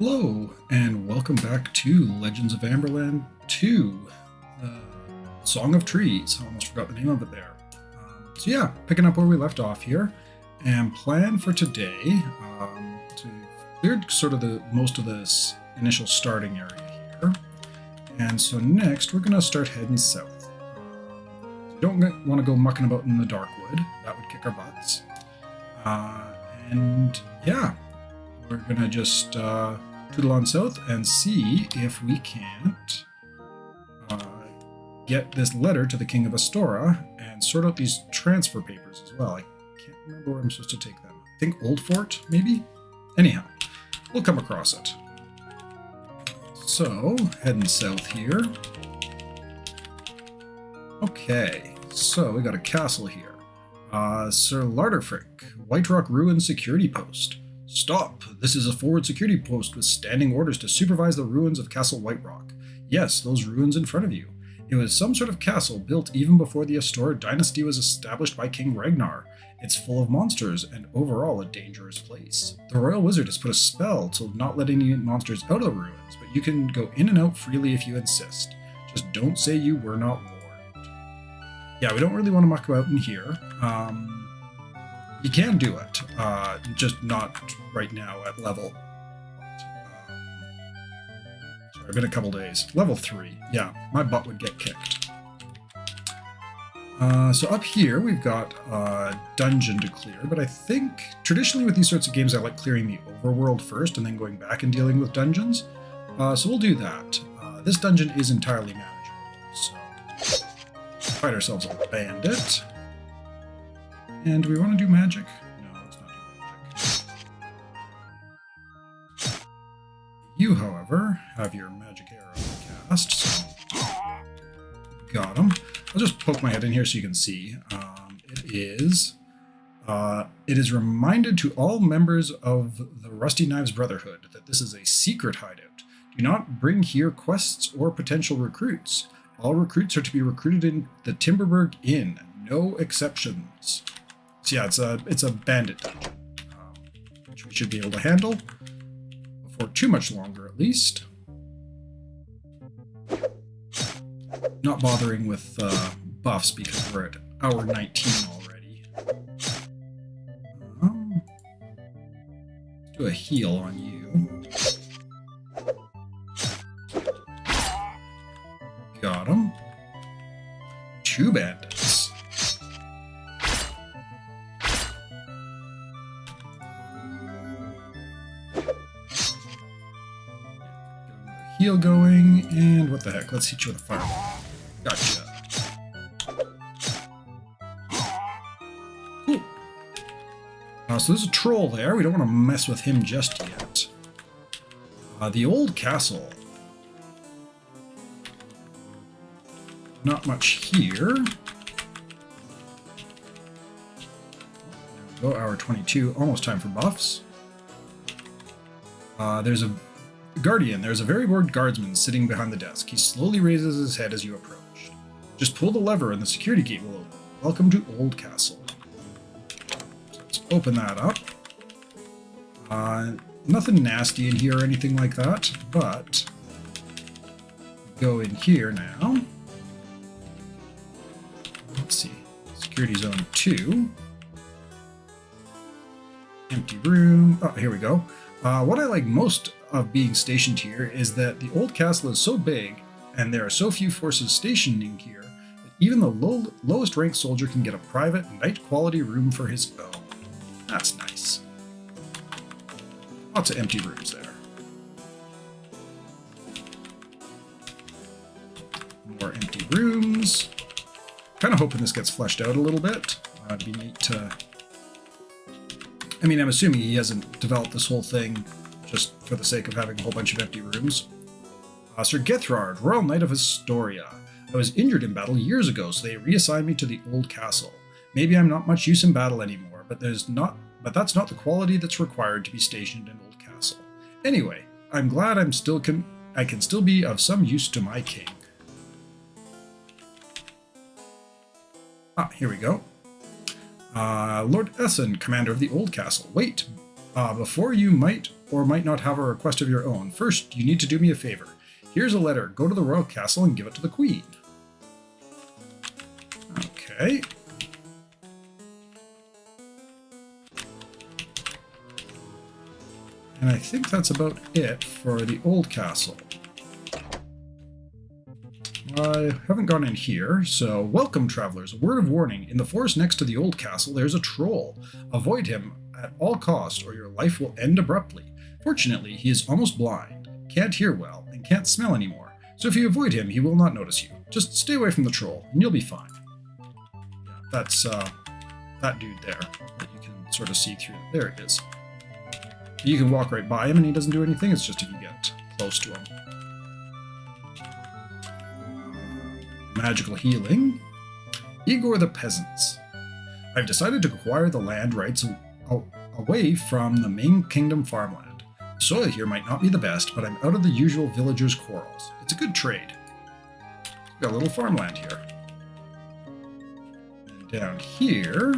Hello, and welcome back to Legends of Amberland 2, Song of Trees. I almost forgot the name of it there. So yeah, picking up where we left off here, and plan for today to clear sort of the most of this initial starting area here. And so next, we're going to start heading south. So we don't want to go mucking about in the Darkwood. That would kick our butts. And yeah, we're going to just tootle on south and see if we can't get this letter to the King of Astora and sort out these transfer papers as well. I can't remember where I'm supposed to take them. I think Old Fort, maybe? Anyhow, we'll come across it. So, heading south here. Okay, so we got a castle here. Sir Larderfrick, White Rock Ruins Security Post. Stop! This is a forward security post with standing orders to supervise the ruins of Castle White Rock. Yes, those ruins in front of you. It was some sort of castle built even before the Astora dynasty was established by King Ragnar. It's full of monsters and overall a dangerous place. The royal wizard has put a spell to not let any monsters out of the ruins, but you can go in and out freely if you insist. Just don't say you were not warned. Yeah, we don't really want to muck about in here. You can do it, just not right now at level. Sorry, I've been a couple days. Level 3, yeah, my butt would get kicked. So up here we've got a dungeon to clear, but I think traditionally with these sorts of games I like clearing the overworld first and then going back and dealing with dungeons. So we'll do that. This dungeon is entirely manageable, so fight ourselves a bandit. And do we want to do magic? No, let's not do magic. You, however, have your magic arrow cast, so got him. I'll just poke my head in here so you can see. It is reminded to all members of the Rusty Knives Brotherhood that this is a secret hideout. Do not bring here quests or potential recruits. All recruits are to be recruited in the Timberberg Inn. No exceptions. So yeah, it's a bandit dungeon, which we should be able to handle before too much longer, at least. Not bothering with buffs because we're at hour 19 already. Let's do a heal on you. Got him. 2 bandits. Heal going, and what the heck? Let's hit you with a fireball. Gotcha. Cool. So there's a troll there. We don't want to mess with him just yet. The old castle. Not much here. There we go, hour 22. Almost time for buffs. There's a Guardian, there's a very bored guardsman sitting behind the desk. He slowly raises his head as you approach. Just pull the lever and the security gate will open. Welcome to Old Castle. So let's open that up. Nothing nasty in here or anything like that, but go in here now. Let's see. Security zone 2. Empty room. Oh, here we go. What I like most of being stationed here is that the old castle is so big and there are so few forces stationing here that even the lowest ranked soldier can get a private night quality room for his own. That's nice. Lots of empty rooms there. More empty rooms. Kind of hoping this gets fleshed out a little bit. It'd be neat to... I mean, I'm assuming he hasn't developed this whole thing just for the sake of having a whole bunch of empty rooms. Sir Gethrard, Royal Knight of Astoria. I was injured in battle years ago, so they reassigned me to the old castle. Maybe I'm not much use in battle anymore, but that's not the quality that's required to be stationed in Old Castle. Anyway, I'm glad I can still be of some use to my king. Here we go. Lord Essen, commander of the Old Castle. Wait, Before you might or might not have a request of your own, first you need to do me a favor. Here's a letter. Go to the royal castle and give it to the queen. Okay. And I think that's about it for the old castle. I haven't gone in here, so welcome, travelers. A word of warning. In the forest next to the old castle, there's a troll. Avoid him at all costs, or your life will end abruptly. Fortunately, he is almost blind, can't hear well, and can't smell anymore. So if you avoid him, he will not notice you. Just stay away from the troll, and you'll be fine. Yeah, that's that dude there that you can sort of see through. There it is. You can walk right by him, and he doesn't do anything. It's just if you get close to him. Magical healing. Igor the Peasants. I've decided to acquire the land rights away from the main kingdom farmland. The soil here might not be the best, but I'm out of the usual villagers' quarrels. It's a good trade. We've got a little farmland here. And down here,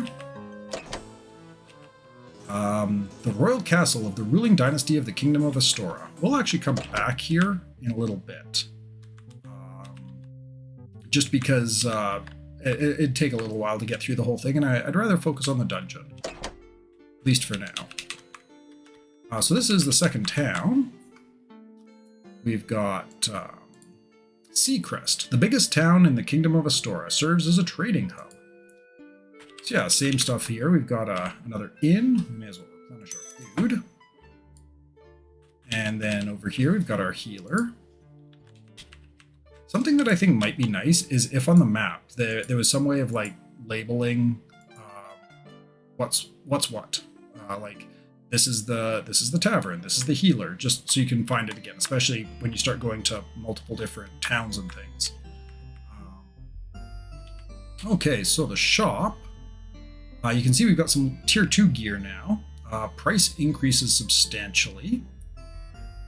the royal castle of the ruling dynasty of the Kingdom of Astora. We'll actually come back here in a little bit. Just because it'd take a little while to get through the whole thing, and I'd rather focus on the dungeon. At least for now. So this is the second town. We've got Seacrest, the biggest town in the Kingdom of Astora, serves as a trading hub. So yeah, same stuff here. We've got another inn. We may as well replenish our food. And then over here we've got our healer. Something that I think might be nice is if on the map there was some way of like labeling what's what. Like this is the tavern, this is the healer, just so you can find it again, especially when you start going to multiple different towns and things. Okay, so the shop. You can see we've got some tier 2 gear now. Price increases substantially.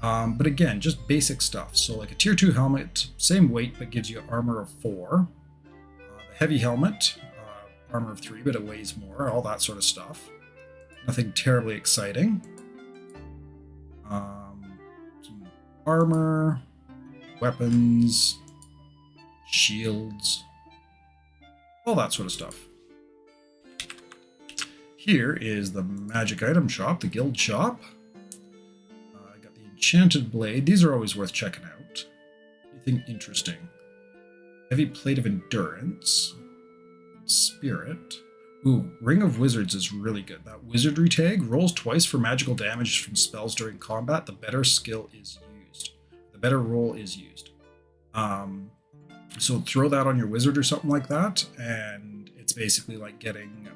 But again, just basic stuff. So like a tier 2 helmet, same weight, but gives you armor of 4. The heavy helmet, armor of 3, but it weighs more, all that sort of stuff. Nothing terribly exciting. Some armor, weapons, shields, all that sort of stuff. Here is the magic item shop, the guild shop. Enchanted blade. These are always worth checking out. Anything interesting? Heavy plate of endurance. Spirit. Ooh, Ring of Wizards is really good. That wizardry tag rolls twice for magical damage from spells during combat. The better skill is used. The better roll is used. So throw that on your wizard or something like that, and it's basically like getting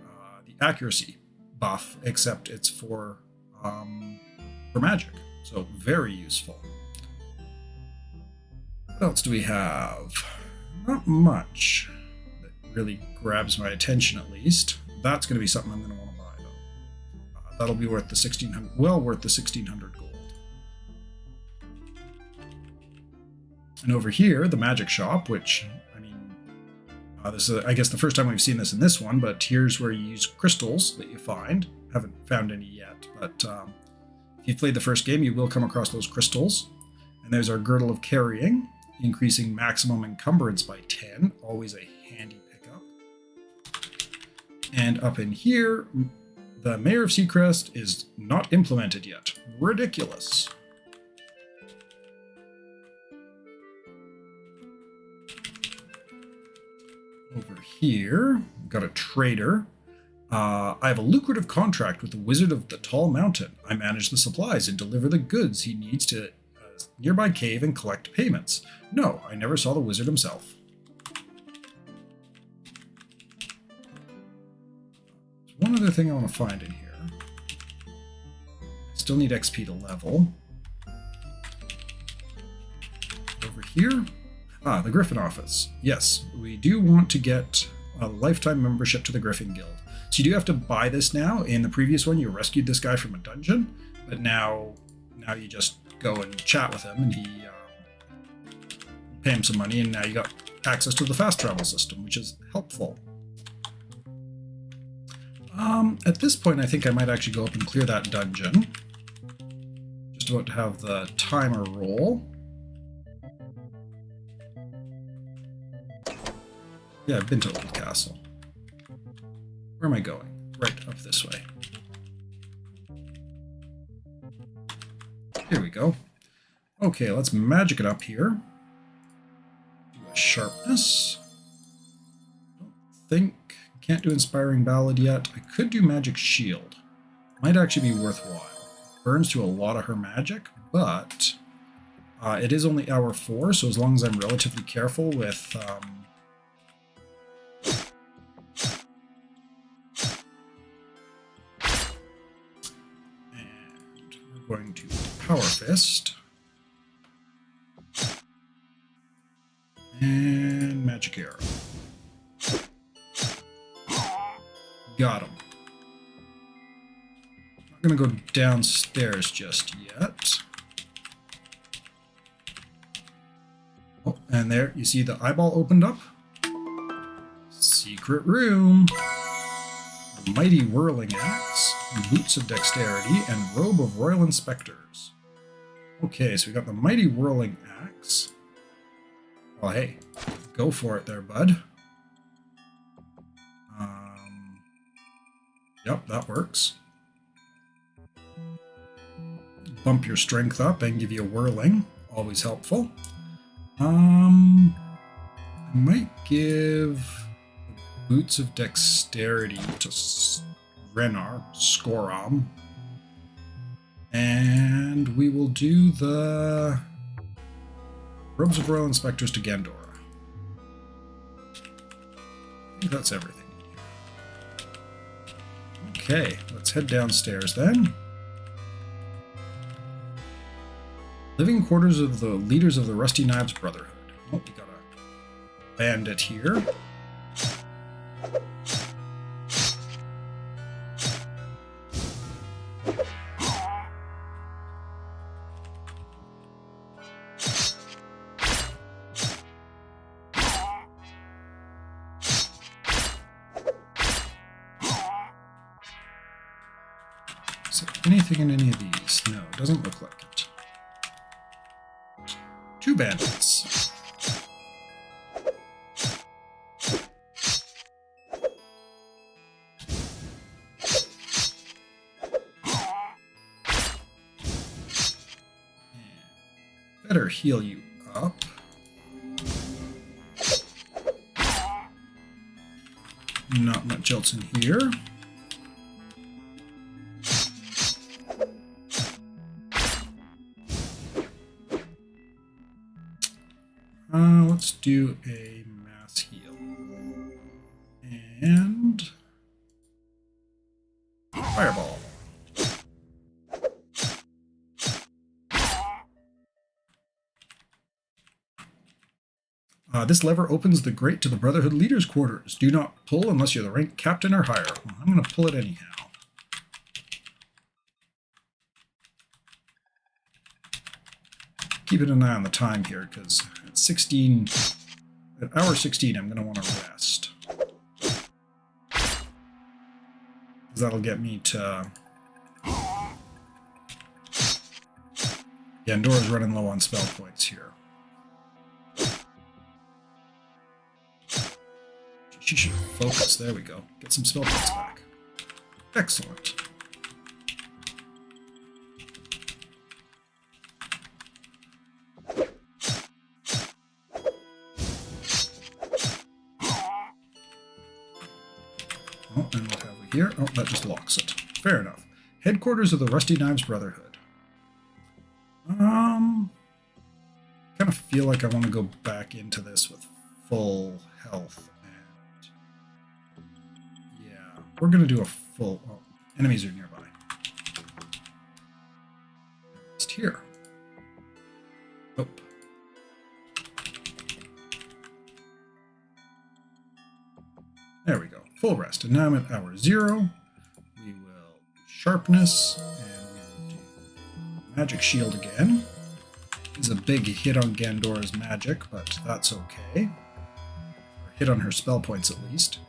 the accuracy buff, except it's for magic. So very useful. What else do we have? Not much that really grabs my attention, at least. That's going to be something I'm going to want to buy, though. That'll be worth the 1,600, well worth the 1,600 gold. And over here, the magic shop, which, I mean, this is, I guess, the first time we've seen this in this one, but here's where you use crystals that you find. Haven't found any yet, but if you've played the first game, you will come across those crystals. And there's our Girdle of Carrying, increasing maximum encumbrance by 10, always a handy pickup. And up in here, the Mayor of Seacrest is not implemented yet. Ridiculous. Over here, we've got a trader. I have a lucrative contract with the Wizard of the Tall Mountain. I manage the supplies and deliver the goods he needs to a nearby cave and collect payments. No, I never saw the wizard himself. There's one other thing I want to find in here. I still need XP to level. Over here. The Griffin office. Yes, we do want to get a lifetime membership to the Griffin Guild. So you do have to buy this now. In the previous one, you rescued this guy from a dungeon, but now you just go and chat with him, and he pay him some money, and now you got access to the fast travel system, which is helpful. At this point, I think I might actually go up and clear that dungeon. Just about to have the timer roll. Yeah, I've been to Old Castle. Where am I going? Right, up this way. Here we go. Okay, let's magic it up here. Do a sharpness. Don't think... Can't do Inspiring Ballad yet. I could do Magic Shield. Might actually be worthwhile. Burns through a lot of her magic, but it is only hour 4, so as long as I'm relatively careful with... and we're going to Power Fist. And Magic Arrow. Got him. Not gonna go downstairs just yet. Oh, and there, you see the eyeball opened up? Secret room. A mighty whirling axe, boots of dexterity, and robe of royal inspectors. Okay, so we got the mighty whirling axe. Well, hey, go for it there, bud. Yep, that works. Bump your strength up and give you a whirling. Always helpful. I might give boots of dexterity to Renar, Skoram. And we will do the robes of royal inspectors to Gandora. I think that's everything. Okay, let's head downstairs then. Living quarters of the leaders of the Rusty Knives Brotherhood. Oh, we got a bandit here. Is there anything in any of these? No, it doesn't look like it. 2 bandits. And better heal you up. Not much else in here. Let's do a mass heal. And fireball. This lever opens the grate to the Brotherhood leaders' quarters. Do not pull unless you're the rank captain or higher. Well, I'm going to pull it anyhow. Keeping an eye on the time here, because at hour 16, I'm going to want to rest. That'll get me to... Gandora's running low on spell points here. She should focus. There we go. Get some spell points back. Excellent. Oh, and what have we here? Oh, that just locks it. Fair enough. Headquarters of the Rusty Knives Brotherhood. Kind of feel like I want to go back into this with full health, and yeah, we're gonna do a full. Oh, enemies are nearby. Just here. Oh. There we go. Full rest. And now I'm at hour 0. We will sharpness, and we will do magic shield again. It's a big hit on Gandora's magic, but that's okay. Or hit on her spell points at least.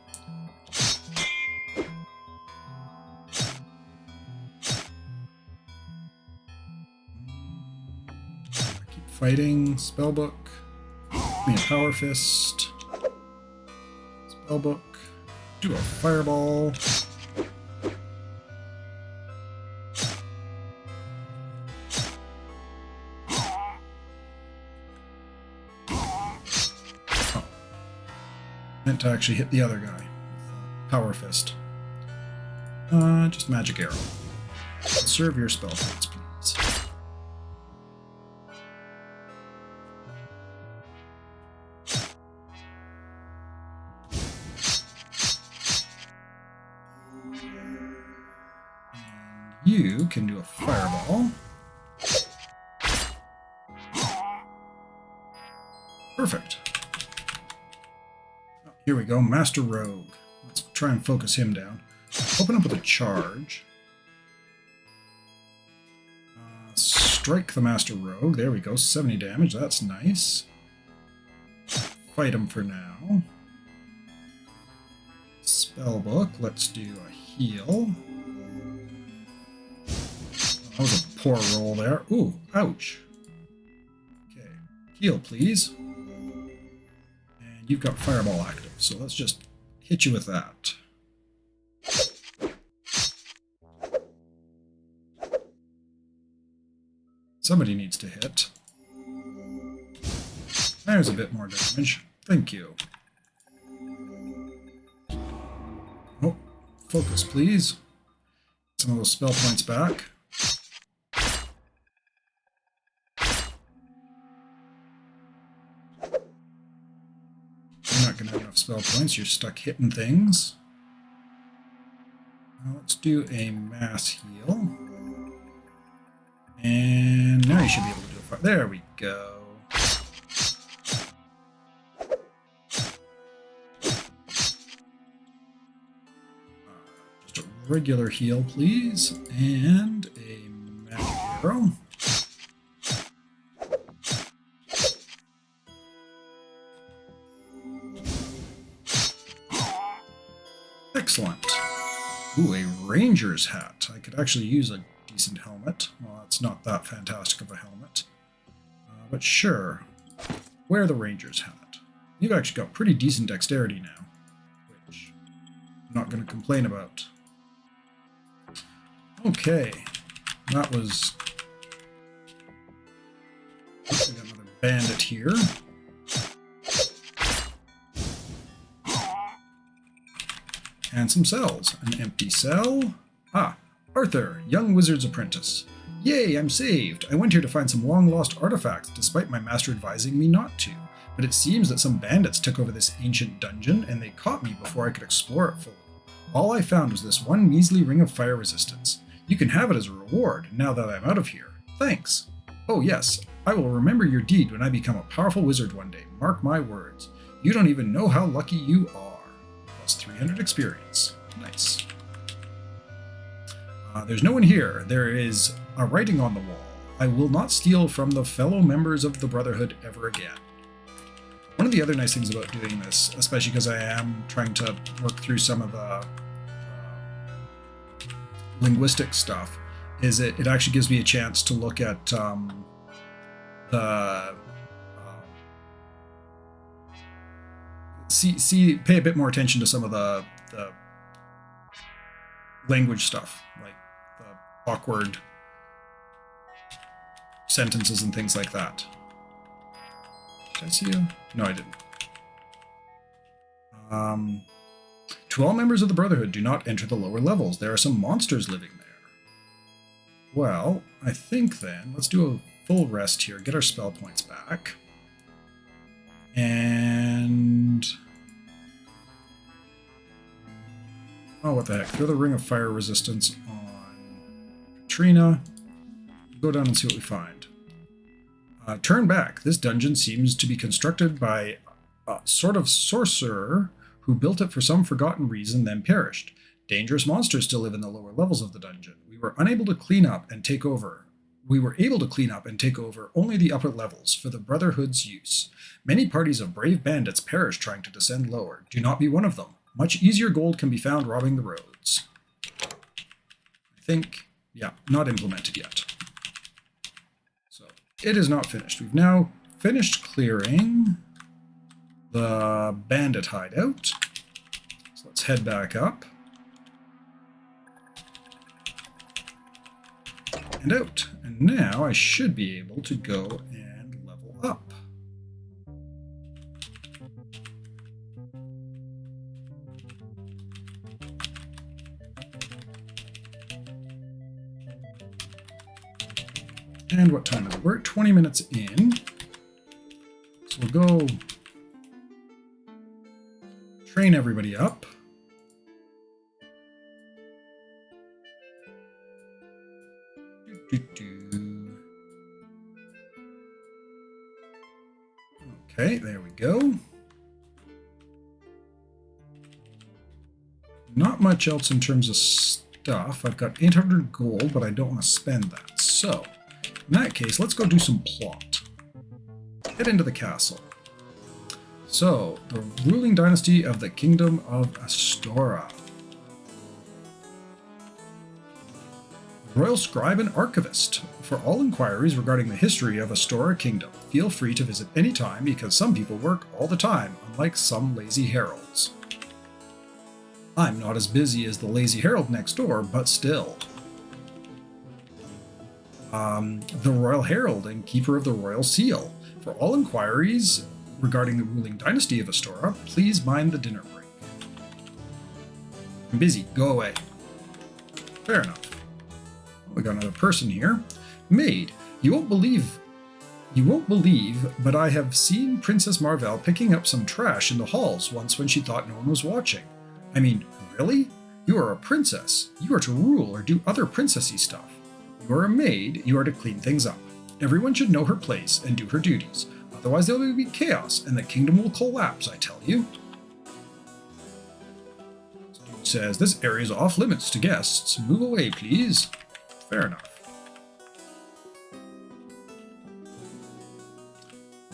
fighting spellbook. Give me a power fist. Spellbook. Do a fireball. Oh. Meant to actually hit the other guy. Power fist. Just magic arrow. Conserve your spell points, please. And you can do a fireball. Perfect. Oh, here we go, Master Rogue. Let's try and focus him down. Open up with a charge. Strike the Master Rogue. There we go. 70 damage. That's nice. Fight him for now. Spellbook. Let's do a heal. That was a poor roll there. Ooh, ouch. Okay. Heal, please. And you've got Fireball active, so let's just hit you with that. Somebody needs to hit. There's a bit more damage. Thank you. Oh, focus, please. Some of those spell points back. You're not going to have enough spell points. You're stuck hitting things. Now let's do a mass heal. And now you should be able to do a fire. There we go. Just a regular heal, please. And a magic arrow. Excellent. Ooh, a ranger's hat. I could actually use a decent helmet. Well, it's not that fantastic of a helmet. But sure. Wear the ranger's hat. You've actually got pretty decent dexterity now, which I'm not going to complain about. Okay. That was... We got another bandit here. And some cells. An empty cell. Ah, Arthur, young wizard's apprentice. Yay, I'm saved. I went here to find some long-lost artifacts, despite my master advising me not to. But it seems that some bandits took over this ancient dungeon, and they caught me before I could explore it fully. All I found was this one measly ring of fire resistance. You can have it as a reward, now that I'm out of here. Thanks. Oh yes, I will remember your deed when I become a powerful wizard one day. Mark my words. You don't even know how lucky you are. Plus 300 experience. Nice. There's no one here. There is a writing on the wall. I will not steal from the fellow members of the Brotherhood ever again. One of the other nice things about doing this, especially because I am trying to work through some of the linguistic stuff, is it actually gives me a chance to look at pay a bit more attention to some of the language stuff, like the awkward sentences and things like that. Did I see you? No, I didn't. To all members of the Brotherhood, do not enter the lower levels. There are some monsters living there. Well, I think then, let's do a full rest here, get our spell points back. And... oh, what the heck. Throw the Ring of Fire Resistance on Katrina. Go down and see what we find. Turn back. This dungeon seems to be constructed by a sort of sorcerer who built it for some forgotten reason, then perished. Dangerous monsters still live in the lower levels of the dungeon. We were able to clean up and take over only the upper levels for the Brotherhood's use. Many parties of brave bandits perished trying to descend lower. Do not be one of them. Much easier gold can be found robbing the roads. I think, yeah, not implemented yet. So, It is not finished. We've now finished clearing the bandit hideout. So let's head back up. And out. And now I should be able to go and level up. And what time is it? We're at 20 minutes in. So we'll go train everybody up. Okay, there we go. Not much else in terms of stuff. I've got 800 gold, but I don't want to spend that. So, in that case, let's go do some plot. Head into the castle. So, the ruling dynasty of the Kingdom of Astora. Royal Scribe and Archivist. For all inquiries regarding the history of Astora Kingdom, feel free to visit any time because some people work all the time, unlike some lazy heralds. I'm not as busy as the lazy herald next door, but still. The Royal Herald and Keeper of the Royal Seal. For all inquiries regarding the ruling dynasty of Astora, please mind the dinner break. I'm busy. Go away. Fair enough. We got another person here. Maid, you won't believe, but I have seen Princess Marvel picking up some trash in the halls once when she thought no one was watching. I mean, really? You are a princess. You are to rule or do other princessy stuff. You are a maid. You are to clean things up. Everyone should know her place and do her duties. Otherwise there will be chaos and the kingdom will collapse, I tell you. This dude says, this area is off limits to guests. Move away, please. Fair enough.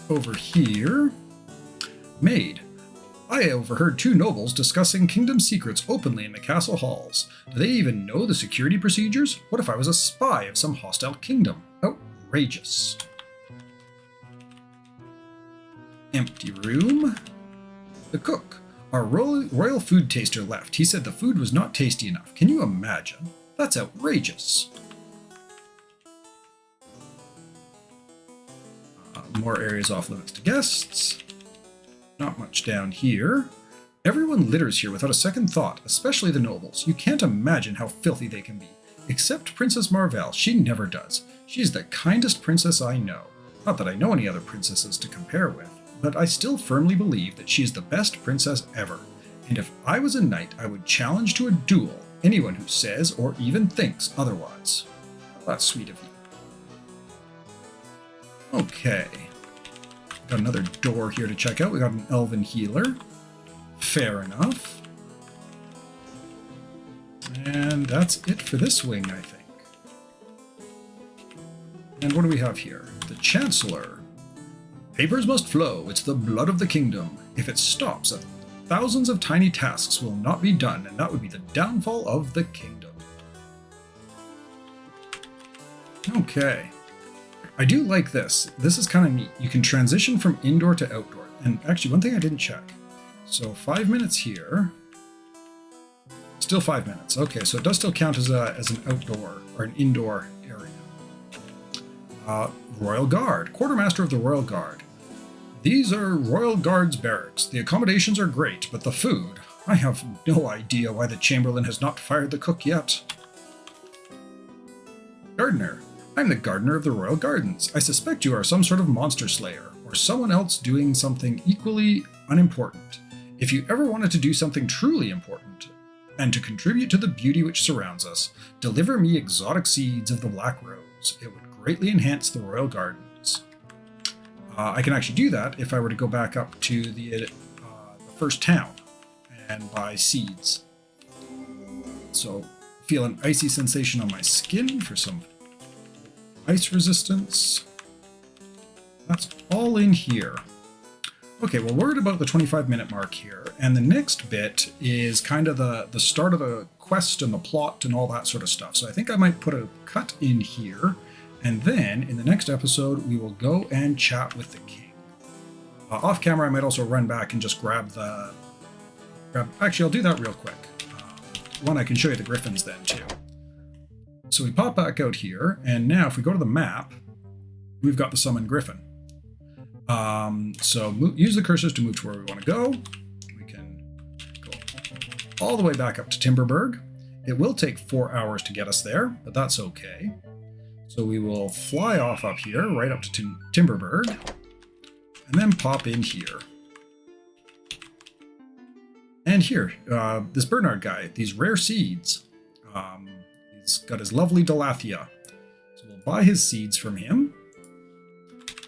Over here. Maid. I overheard two nobles discussing kingdom secrets openly in the castle halls. Do they even know the security procedures? What if I was a spy of some hostile kingdom? Outrageous. Empty room. The cook. Our royal food taster left. He said the food was not tasty enough. Can you imagine? That's outrageous. More areas off limits to guests. Not much down here. Everyone litters here without a second thought, especially the nobles. You can't imagine how filthy they can be. Except Princess Marvel, she never does. She is the kindest princess I know. Not that I know any other princesses to compare with, but I still firmly believe that she is the best princess ever. And if I was a knight, I would challenge to a duel anyone who says or even thinks otherwise. Well, that's sweet of you. Okay. Got another door here to check out. We got an elven healer. Fair enough. And that's it for this wing, I think. And what do we have here? The Chancellor. Papers must flow. It's the blood of the kingdom. If it stops, thousands of tiny tasks will not be done, and that would be the downfall of the kingdom. Okay. I do like this. This is kind of neat. You can transition from indoor to outdoor. And actually, one thing I didn't check. So 5 minutes here. Still 5 minutes. Okay, so it does still count as an outdoor or an indoor area. Royal Guard. Quartermaster of the Royal Guard. These are Royal Guard's barracks. The accommodations are great, but the food... I have no idea why the Chamberlain has not fired the cook yet. Gardener. I'm the gardener of the Royal Gardens. I suspect you are some sort of monster slayer, or someone else doing something equally unimportant. If you ever wanted to do something truly important, and to contribute to the beauty which surrounds us, deliver me exotic seeds of the Black Rose. It would greatly enhance the Royal Gardens. I can actually do that if I were to go back up to the first town and buy seeds. So, feel an icy sensation on my skin for some ice resistance. That's all in here. Okay, well, we're at about the 25-minute mark here, and the next bit is kind of the start of the quest and the plot and all that sort of stuff. So I think I might put a cut in here, And then in the next episode, we will go and chat with the king. Off camera, I might also run back and just grab. Actually, I'll do that real quick. One, I can show you the griffins then too. So we pop back out here, and now if we go to the map, we've got the summoned griffin. Use the cursors to move to where we want to go. We can go all the way back up to Timberberg. It will take 4 hours to get us there, but that's okay. So we will fly off up here, right up to Timberberg, and then pop in here. And here, this Bernard guy, these rare seeds. He's got his lovely Delathea. So we'll buy his seeds from him.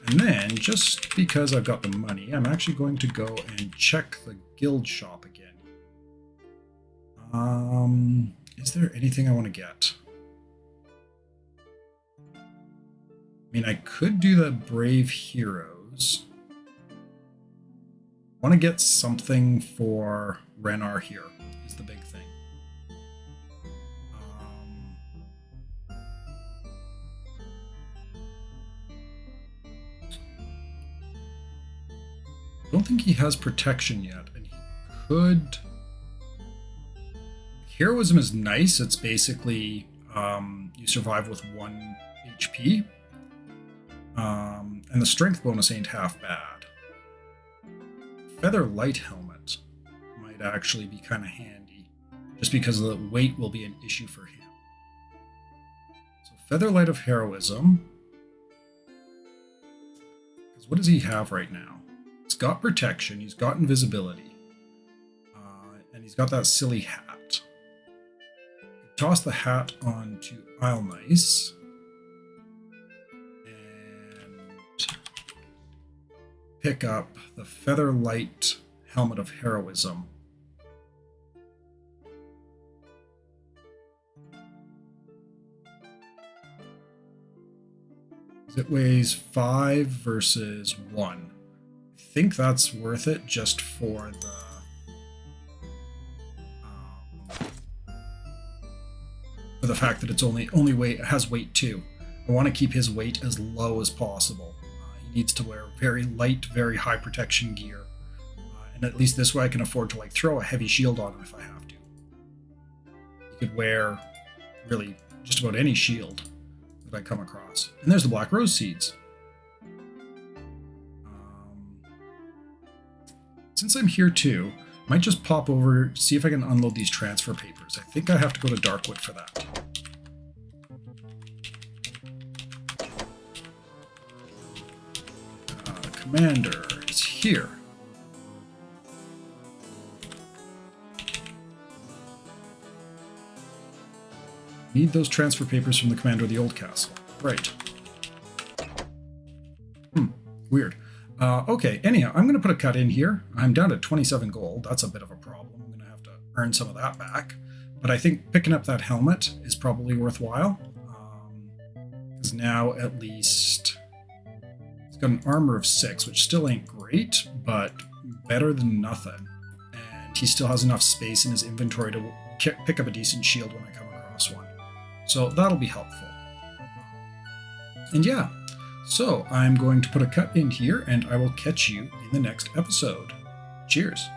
And then, just because I've got the money, I'm actually going to go and check the guild shop again. Is there anything I want to get? I mean, I could do the Brave Heroes. I want to get something for Renar here, is the big thing. I don't think he has protection yet, and he could... Heroism is nice. It's basically you survive with 1 HP. And the strength bonus ain't half bad. Feather Light Helmet might actually be kind of handy, just because the weight will be an issue for him. So Feather Light of Heroism. Because what does he have right now? He's got protection, he's got invisibility, and he's got that silly hat. Toss the hat onto Isle Nice. Pick up the Feather Light Helmet of Heroism. It weighs 5 versus 1. I think that's worth it just for the fact that it's only has weight 2. I want to keep his weight as low as possible. He needs to wear very light, very high protection gear. And at least this way I can afford to throw a heavy shield on him if I have to. He could wear really just about any shield that I come across. And there's the Black Rose Seeds. Since I'm here too, I might just pop over, see if I can unload these transfer papers. I think I have to go to Darkwood for that. Commander is here. Need those transfer papers from the commander of the old castle. Right. Weird. Okay, anyhow, I'm going to put a cut in here. I'm down to 27 gold. That's a bit of a problem. I'm going to have to earn some of that back. But I think picking up that helmet is probably worthwhile. Because now at least... got an armor of 6, which still ain't great, but better than nothing. And he still has enough space in his inventory to pick up a decent shield when I come across one. So that'll be helpful. And yeah, so I'm going to put a cut in here, and I will catch you in the next episode. Cheers.